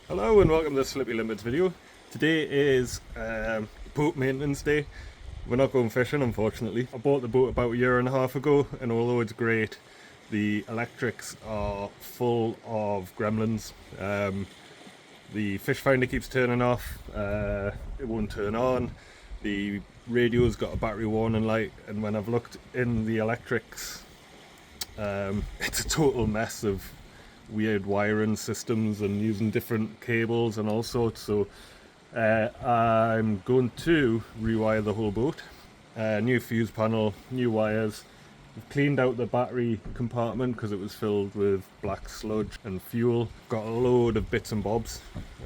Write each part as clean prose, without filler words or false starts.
Hello and welcome to the Slippy Limpets video. Today is boat maintenance day. We're not going fishing, unfortunately. I bought the boat about a year and a half ago, and although it's great, the electrics are full of gremlins. The fish finder keeps turning off, it won't turn on. The radio's got a battery warning light, and when I've looked in the electrics, it's a total mess of weird wiring systems and using different cables and all sorts. So I'm going to rewire the whole boat. New fuse panel, new wires. I've cleaned out the battery compartment because it was filled with black sludge and fuel. Got a load of bits and bobs,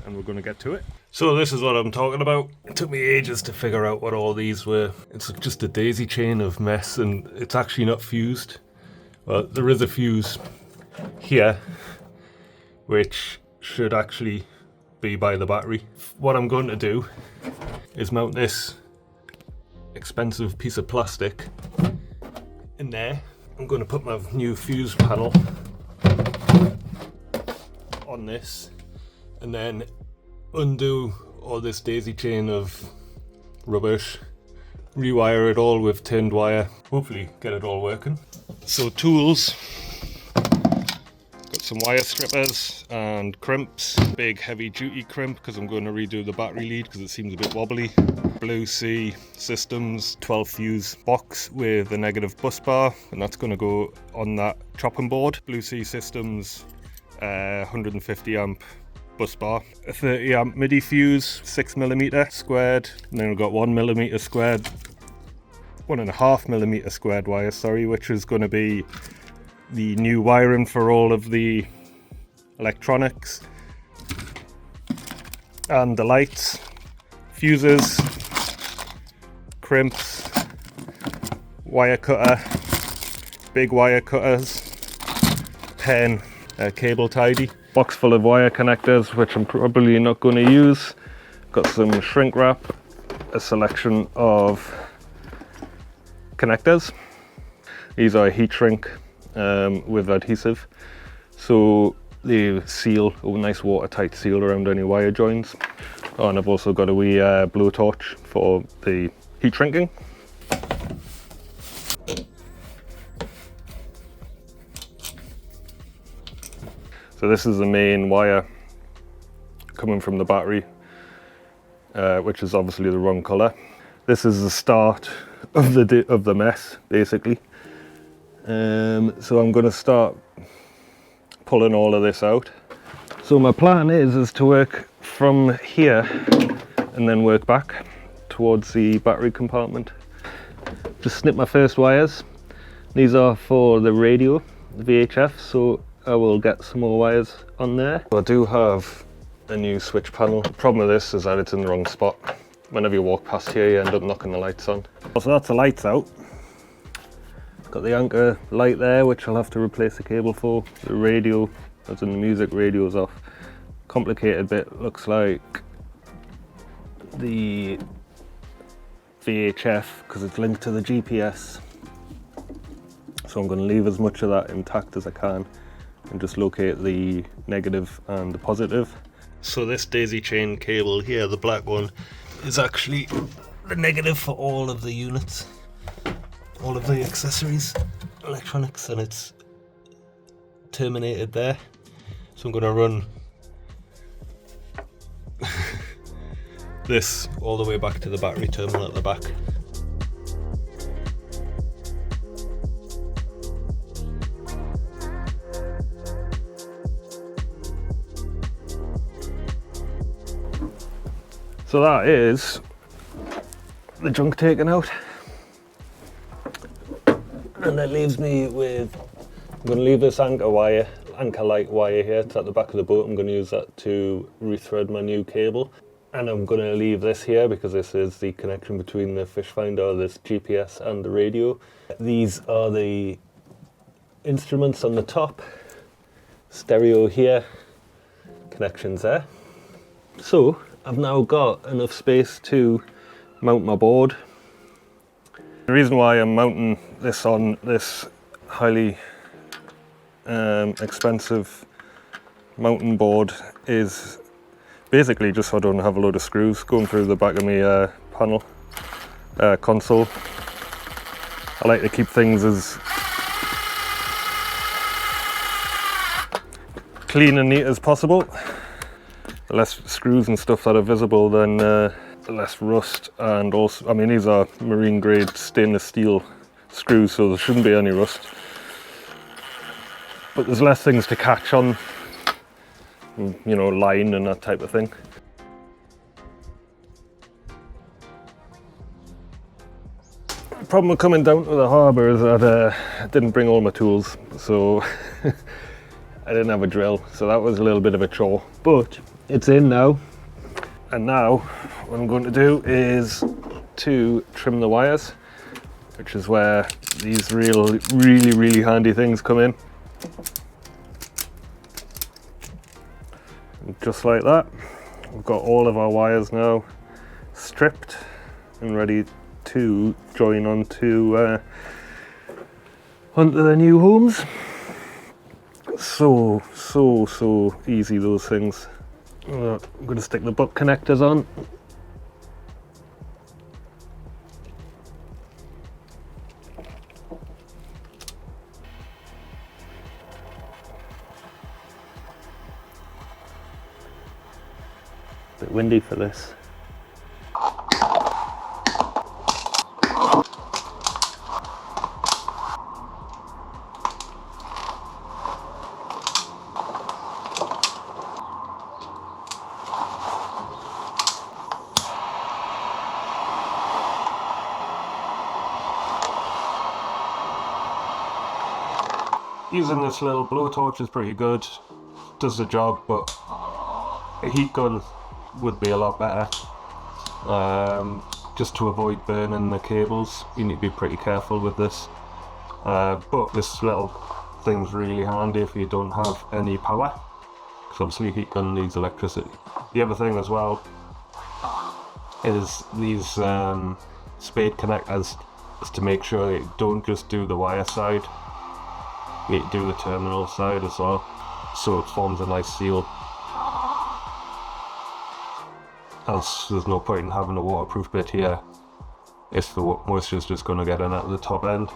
and we're going to get to it. So this is what I'm talking about. It took me ages to figure out what all these were. It's just a daisy chain of mess, and it's actually not fused. Well, there is a fuse here, which should actually be by the battery. What I'm going to do is mount this expensive piece of plastic in there. I'm going to put my new fuse panel on this and then undo all this daisy chain of rubbish, rewire it all with tinned wire, hopefully get it all working. So tools, got some wire strippers and crimps, big heavy duty crimp because I'm going to redo the battery lead because it seems a bit wobbly. Blue Sea Systems 12 fuse box with a negative bus bar, and that's going to go on that chopping board. Blue Sea Systems 150 amp bus bar, a 30 amp MIDI fuse, 6mm squared, and then we've got 1mm squared, 1.5mm squared wire, sorry, which is going to be the new wiring for all of the electronics and the lights, fuses, crimps, wire cutter, big wire cutters, pen, cable tidy, box full of wire connectors which I'm probably not going to use. Got some shrink wrap, a selection of connectors. These are heat shrink with adhesive, so they seal a nice watertight seal around any wire joins. Oh, and I've also got a wee blowtorch for the heat shrinking. So this is the main wire coming from the battery, which is obviously the wrong colour. This is the start of the mess, basically. So I'm going to start pulling all of this out. So my plan is to work from here and then work back towards the battery compartment. Just snip my first wires. These are for the radio, the VHF, so I will get some more wires on there. I do have a new switch panel. The problem with this is that it's in the wrong spot. Whenever you walk past here, you end up knocking the lights on. So that's the lights out. Got the anchor light there, which I'll have to replace the cable for. The radio, as in the music radio's off. Complicated bit, looks like the VHF, because it's linked to the GPS. So I'm going to leave as much of that intact as I can and just locate the negative and the positive. So this daisy chain cable here, the black one, is actually the negative for all of the units, all of the accessories, electronics, and it's terminated there. So I'm going to run this all the way back to the battery terminal at the back. So that is the junk taken out, and that leaves me with, I'm going to leave this anchor light wire here. It's at the back of the boat. I'm going to use that to rethread my new cable, and I'm going to leave this here because this is the connection between the fish finder, this GPS, and the radio. These are the instruments on the top, stereo here, connections there. So I've now got enough space to mount my board. The reason why I'm mounting this on this highly expensive mountain board is Basically just so I don't have a load of screws going through the back of my panel console. I like to keep things as clean and neat as possible. The less screws and stuff that are visible, then the less rust. And also, I mean, these are marine grade stainless steel screws, so there shouldn't be any rust. But there's less things to catch on, you know, line and that type of thing. The problem with coming down to the harbour is that I didn't bring all my tools, so I didn't have a drill, so that was a little bit of a chore. But it's in now, and now what I'm going to do is to trim the wires, which is where these really handy things come in. And just like that, we've got all of our wires now stripped and ready to join onto their new homes. So easy, those things. I'm going to stick the butt connectors on. Bit windy for this. Using this little blowtorch is pretty good, does the job, but a heat gun would be a lot better. Just to avoid burning the cables, you need to be pretty careful with this. But this little thing's really handy if you don't have any power, because obviously a heat gun needs electricity. The other thing as well is these spade connectors, is to make sure that you don't just do the wire side, you do the terminal side as well, so it forms a nice seal. Else there's no point in having a waterproof bit here if the moisture's just going to get in at the top end.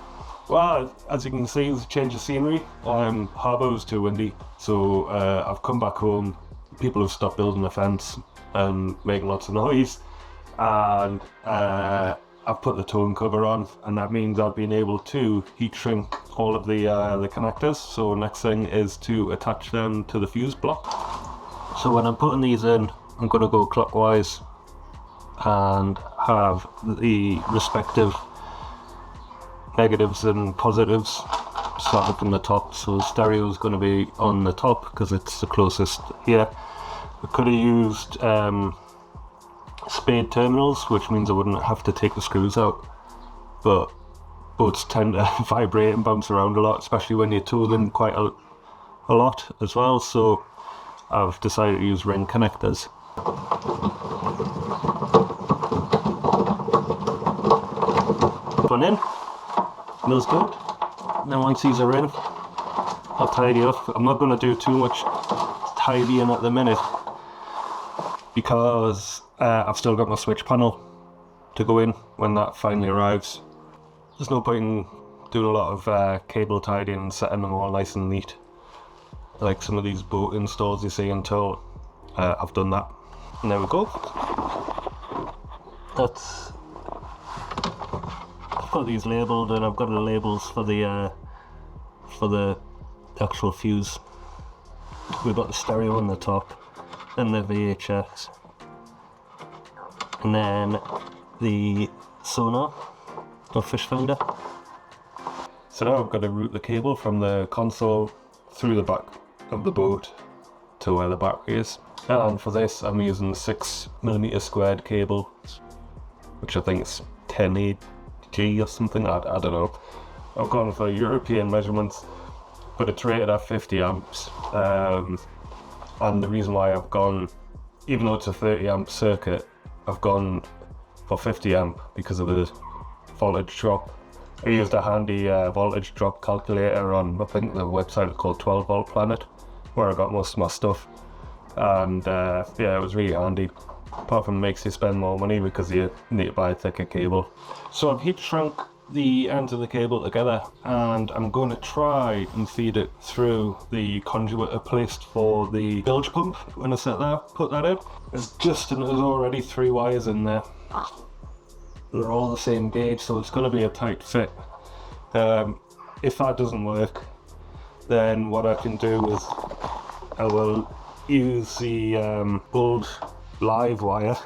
Well, as you can see, there's a change of scenery. Harbour was too windy, so I've come back home. People have stopped building a fence and making lots of noise, and I've put the tone cover on, and that means I've been able to heat shrink all of the connectors. So next thing is to attach them to the fuse block. So when I'm putting these in, I'm going to go clockwise and have the respective negatives and positives starting from the top. So the stereo is going to be on the top because it's the closest here. I could have used spade terminals, which means I wouldn't have to take the screws out, but boats tend to vibrate and bounce around a lot, especially when you tool them quite a lot as well, so I've decided to use ring connectors. One in, feels good. Then once these are in, I'll tidy up. I'm not going to do too much tidying at the minute because I've still got my switch panel to go in when that finally arrives. There's no point in doing a lot of cable tidying and setting them all nice and neat like some of these boat installs you see until I've done that. And there we go. That's, I've got these labelled, and I've got the labels for the actual fuse. We've got the stereo on the top, and the VHS, and then the sonar or fish finder. So now I've got to route the cable from the console through the back of the boat to where the battery is. And for this I'm using 6mm squared cable, which I think is 10AG or something, I don't know. I've gone for European measurements, but it's rated at 50 amps. And the reason why I've gone, even though it's a 30 amp circuit, I've gone for 50 amp because of the voltage drop. I used a handy voltage drop calculator on, I think the website is called 12 Volt Planet, where I got most of my stuff. and yeah, it was really handy. Apart from it makes you spend more money because you need to buy a thicker cable. So I've heat shrunk the ends of the cable together, and I'm going to try and feed it through the conduit I placed for the bilge pump when I put that in. There's already 3 wires in there. They're all the same gauge, so it's going to be a tight fit. If that doesn't work, then what I can do is I will use the old live wire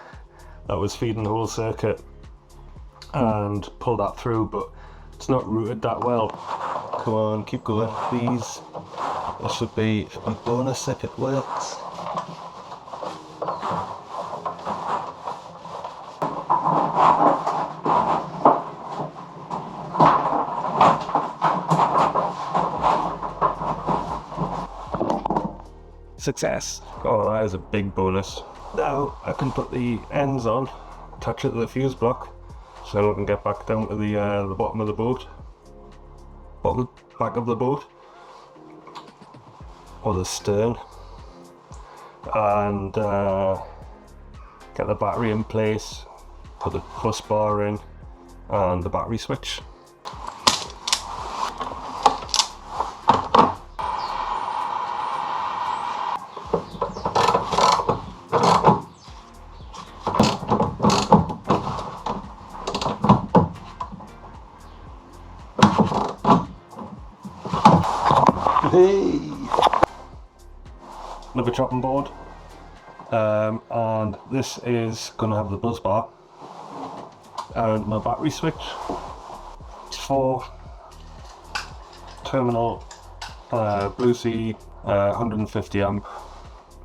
that was feeding the whole circuit and pull that through, but it's not routed that well. Come on, keep going, please. There should be a bonus if it works. Success! Oh, that is a big bonus. Now I can put the ends on, attach it to the fuse block, so I can get back down to the bottom of the boat, back of the boat, or the stern, and get the battery in place, put the bus bar in, and the battery switch. Hey! Another chopping board, and this is going to have the bus bar and my battery switch. It's for terminal Blue Sea 150 amp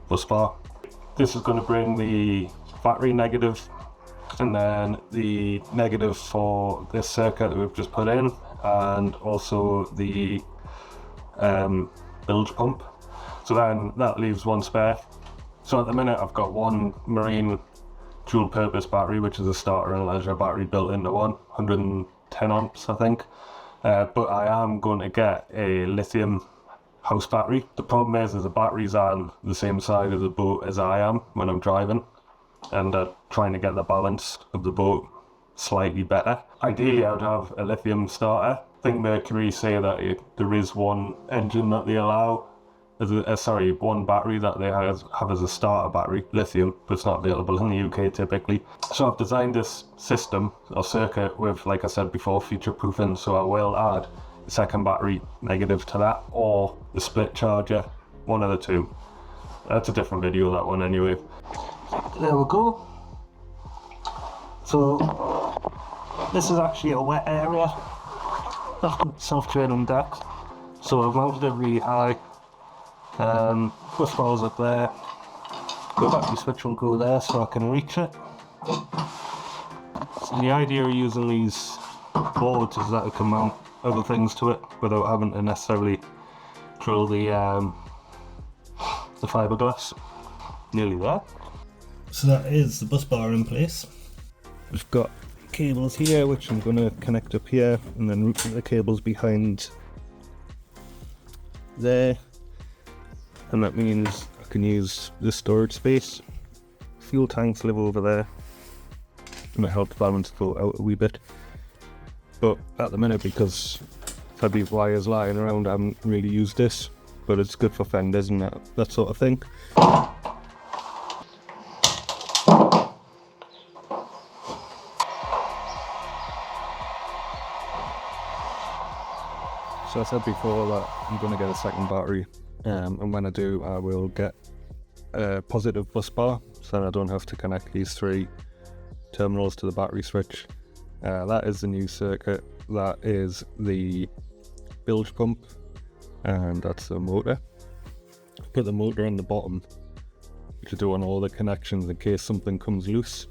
bus bar. This is going to bring the battery negative, and then the negative for this circuit that we've just put in, and also the bilge pump. So then that leaves one spare. So at the minute I've got one marine dual purpose battery, which is a starter and leisure battery built into one, 110 amps I think. But I am going to get a lithium house battery. The problem is the batteries on the same side of the boat as I am when I'm driving, and trying to get the balance of the boat slightly better. Ideally I would have a lithium starter. I think Mercury say that there is one engine that they allow, one battery that they have as a starter battery, lithium, but it's not available in the UK typically. So I've designed this system or circuit with, like I said before, future proofing, so I will add a second battery negative to that, or the split charger, one of the two. That's a different video, that one anyway. There we go. So this is actually a wet area. Self-draining deck, so I've mounted it really high. Bus bar's up there. The battery switch will go there so I can reach it. So the idea of using these boards is that I can mount other things to it without having to necessarily drill the fiberglass. Nearly there. So that is the bus bar in place. We've got cables here which I'm going to connect up here, and then route the cables behind there, and that means I can use the storage space. Fuel tanks live over there, and it helps balance the boat out a wee bit, but at the minute, because I've had these wires lying around, I haven't really used this, but it's good for fenders and that sort of thing. So I said before that I'm going to get a second battery, and when I do I will get a positive bus bar, so then I don't have to connect these 3 terminals to the battery switch. That is the new circuit, that is the bilge pump, and that's the motor. Put the motor on the bottom, which I do on all the connections in case something comes loose,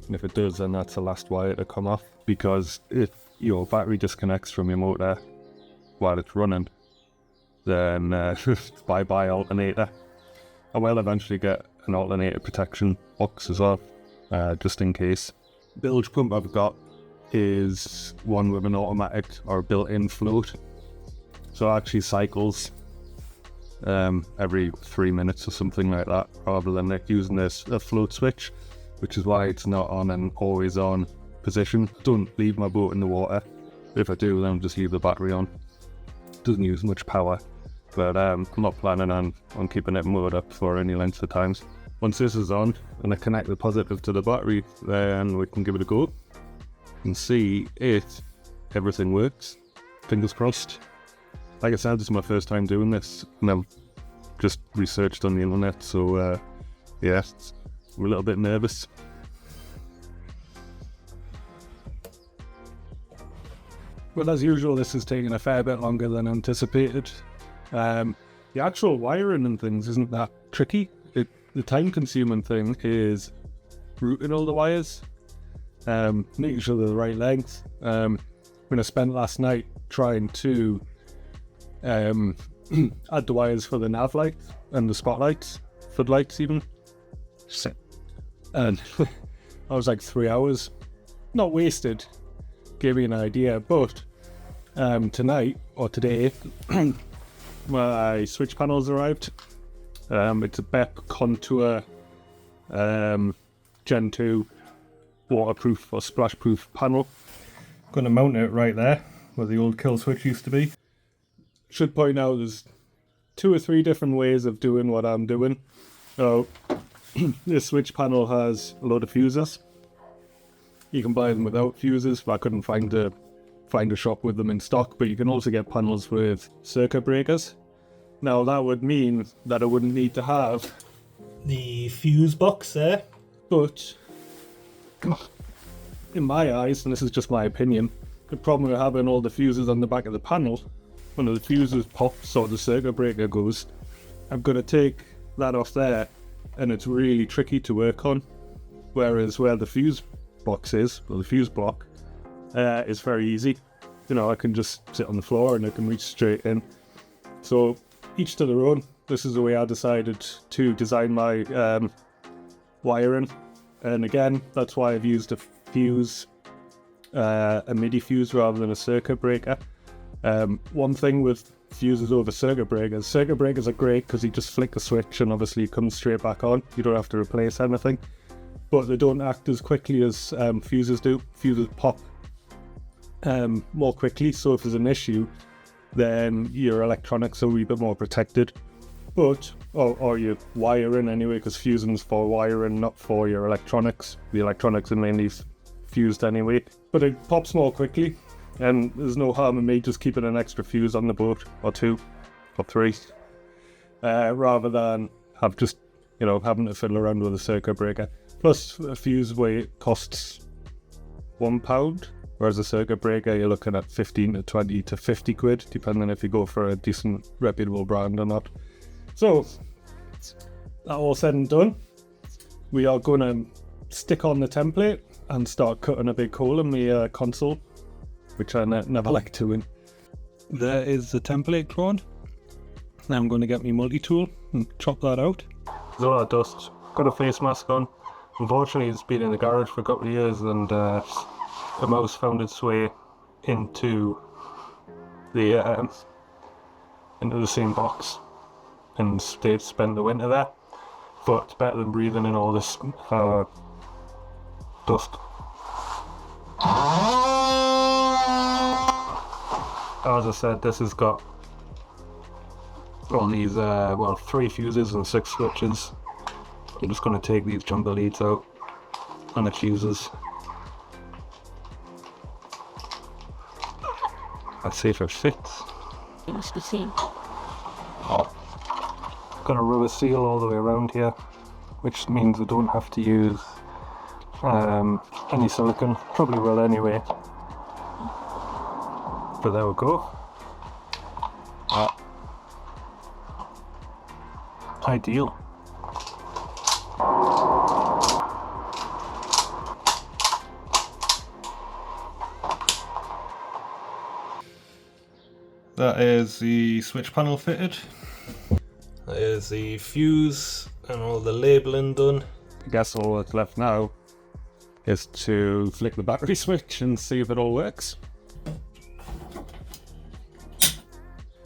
and if it does then that's the last wire to come off, because if your battery disconnects from your motor while it's running, then bye bye alternator. I will eventually get an alternator protection box as well, just in case. Bilge pump I've got is one with an automatic or built-in float, so it actually cycles every 3 minutes or something like that, rather than like using a float switch, which is why it's not on an always on position. Don't leave my boat in the water. If I do, then just leave the battery on. Doesn't use much power, but I'm not planning on keeping it moored up for any length of times. Once this is on and I connect the positive to the battery, then we can give it a go and see if everything works. Fingers crossed. Like I said, this is my first time doing this, and I've just researched on the internet, so yeah, I'm a little bit nervous. Well, as usual, this is taking a fair bit longer than anticipated. The actual wiring and things isn't that tricky. The time-consuming thing is routing all the wires, making sure they're the right length. When I spent last night trying to add the wires for the nav lights and the spotlights, floodlights even, and I was like 3 hours, not wasted. Gave me an idea, but tonight or today my switch panels arrived. It's a BEP Contour Gen 2 waterproof or splash proof panel. Going to mount it right there where the old kill switch used to be. Should point out there's 2 or 3 different ways of doing what I'm doing. So this switch panel has a load of fuses. You can buy them without fuses, but I couldn't find a shop with them in stock. But you can also get panels with circuit breakers. Now that would mean that I wouldn't need to have the fuse box there. But in my eyes, and this is just my opinion, the problem with having all the fuses on the back of the panel, when the fuses pop so the circuit breaker goes, I've got to take that off there, and it's really tricky to work on. Whereas where the fuse box is, or the fuse block, is very easy. You know, I can just sit on the floor and I can reach straight in. So each to their own. This is the way I decided to design my wiring, and again, that's why I've used a fuse, a MIDI fuse rather than a circuit breaker. One thing with fuses over circuit breakers are great because you just flick the switch and obviously it comes straight back on. You don't have to replace anything. But they don't act as quickly as fuses do. Fuses pop more quickly, so if there's an issue, then your electronics are a wee bit more protected. But, or your wiring anyway, because fusing's for wiring, not for your electronics. The electronics are mainly fused anyway. But it pops more quickly, and there's no harm in me just keeping an extra fuse on the boat, or 2, or 3, rather than have just, having to fiddle around with a circuit breaker. Plus, a fuse weight costs £1, whereas a circuit breaker you're looking at 15 to 20 to 50 quid, depending if you go for a decent, reputable brand or not. So, that all said and done, we are going to stick on the template and start cutting a big hole in the console, which I never like doing. There is the template drawn. Now I'm going to get my multi-tool and chop that out. There's a lot of dust. Got a face mask on. Unfortunately, it's been in the garage for a couple of years, and the mouse found its way into the same box and spent the winter there. But it's better than breathing in all this dust. As I said, this has got all these 3 fuses and 6 switches. I'm just going to take these jumper leads out and the fuses. Let's see if it fits. Got a rubber seal all the way around here, which means I don't have to use any silicone. Probably will anyway. But there we go. Ideal. That is the switch panel fitted. That is the fuse and all the labelling done. I guess all that's left now is to flick the battery switch and see if it all works.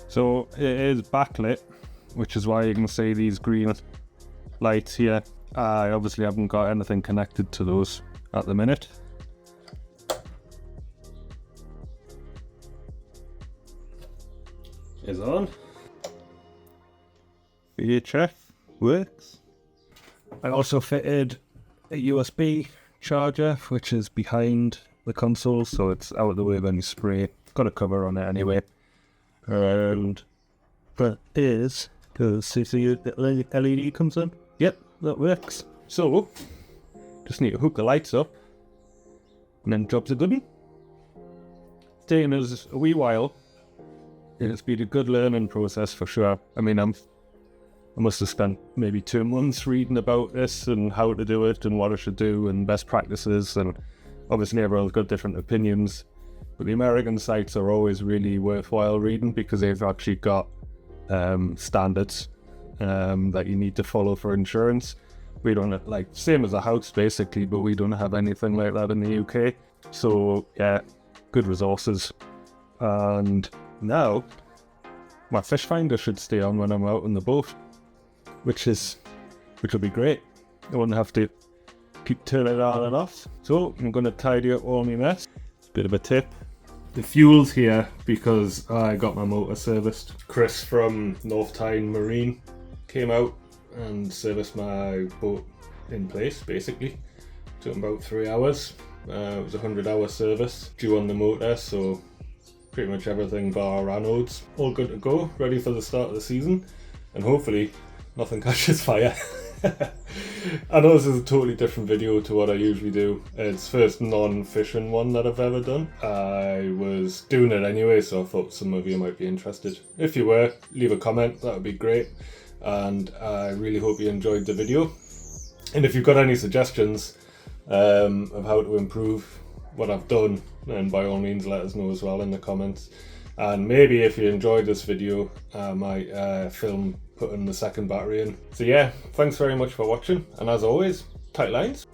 So it is backlit, which is why you can see these green lights here. I obviously haven't got anything connected to those at the minute. Is on. VHF works. I also fitted a USB charger, which is behind the console, so it's out of the way of any spray. It's got a cover on it anyway. And that is the LED comes in. Yep, that works. So just need to hook the lights up, and then job's a goodie. It's taken us a wee while. It's been a good learning process for sure. I mean, I must have spent maybe 2 months reading about this and how to do it and what I should do and best practices, and obviously everyone's got different opinions. But the American sites are always really worthwhile reading because they've actually got standards that you need to follow for insurance. We don't have, like, same as a house basically, but we don't have anything like that in the UK. So yeah, good resources. And now my fish finder should stay on when I'm out on the boat, which will be great. I wouldn't have to keep turning it on and off. So I'm going to tidy up all my mess. Bit of a tip. The fuel's here because I got my motor serviced. Chris from North Tyne Marine came out and serviced my boat in place, basically. Took him about 3 hours. It was a 100-hour service due on the motor, so pretty much everything bar anodes. All good to go, ready for the start of the season, and hopefully nothing catches fire. I know this is a totally different video to what I usually do. It's first non-fishing one that I've ever done. I was doing it anyway, so I thought some of you might be interested. If you were, leave a comment, that would be great. And I really hope you enjoyed the video. And if you've got any suggestions of how to improve what I've done, then by all means let us know as well in the comments. And maybe if you enjoyed this video, I might film putting the second battery in. So yeah, thanks very much for watching, and as always, tight lines.